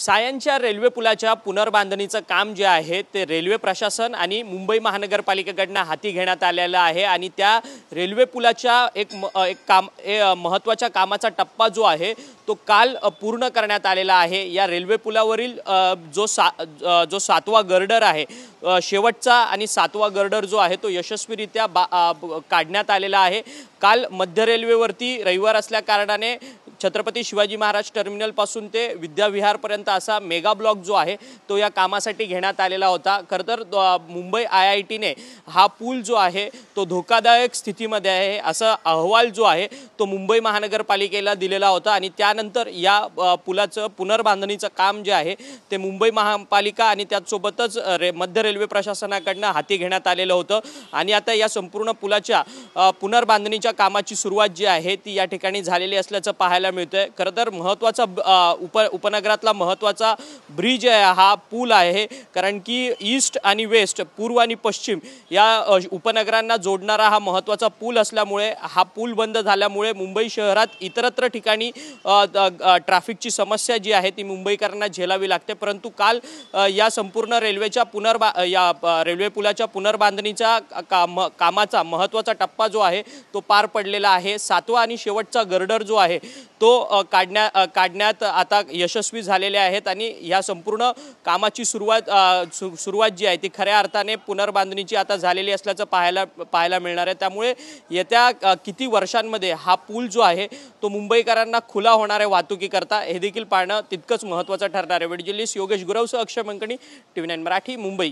सायनच्या railway पुलाच्या पुनर्बांधणीचं काम जे आहे ते रेल्वे प्रशासन आणि मुंबई महानगरपालिकेकडून हाती घेण्यात आलेलं आहे आणि त्या रेल्वे पुलाच्या एक महत्त्वाच्या कामाचा टप्पा जो आहे तो काल पूर्ण करण्यात आलेला आहे। या रेल्वे पुलावरील जो 7वा गर्डर आहे, शेवटचा आणि 7वा गर्डर जो आहे तो यशस्वीरित्या काढण्यात आलेला आहे। काल मध्य रेल्वेवरती रविवार असल्या कारणाने छत्रपती शिवाजी महाराज टर्मिनल पासून ते विद्याविहार पर्यंत असा मेगा ब्लॉक जो आहे तो या कामासाठी घेण्यात आलेला होता। खरं तर मुंबई IITने हा पूल जो आहे तो धोकादायक स्थितीमध्ये आहे असा अहवाल जो आहे तो मुंबई महानगरपालिकेला दिलेला होता आणि त्यानंतर या पुलाचं पुनर्बांधणीचं काम जे आहे ते मुंबई महापालिका आणि त्यासोबतच मध्य रेल्वे प्रशासनाकडून हाती घेण्यात आलेलं होतं आणि आता या संपूर्ण पुलाच्या पुनर्बांधणीच्या कामाची सुरुवात जी आहे ती या ठिकाणी झालेली असल्याचं पाहायला मिळतंय। खरं तर महत्त्वाचा उपनगरातला महत्त्वाचा ब्रिज आहे हा पूल आहे, कारण की ईस्ट आणि वेस्ट, पूर्व आणि पश्चिम या उपनगरांना जोडणारा हा महत्त्वाचा पूल असल्यामुळे हा पूल बंद झाल्यामुळे मुंबई शहरात इतरत्र ठिकाणी ट्रॅफिकची समस्या जी आहे ती मुंबईकरांना झेलावी लागते। परंतु काल या संपूर्ण रेल्वेच्या रेल्वे पुलाच्या पुनर्बांधणीच्या कामाचा महत्त्वाचा टप्पा जो आहे तो पार पडलेला आहे। 7वा आणि शेवटचा गर्डर जो आहे तो काढण्यात आता यशस्वी झालेले आहेत आणि या संपूर्ण कामाची सुरुवात जी आहे ती खऱ्या अर्थाने पुनर्बांधणीची आता झालेली असल्याचं पाहायला मिळणार आहे। त्यामुळे येत्या किती वर्षांमध्ये हा पूल जो आहे तो मुंबईकरांना खुला होणार आहे वाहतुकीकरता हे देखील पाहणं तितकंच महत्त्वाचं ठरणार आहे। व्हिडिओ जर्नलिस्ट योगेश गुरवसह अक्षय मंकणी, TV9 मराठी, मुंबई।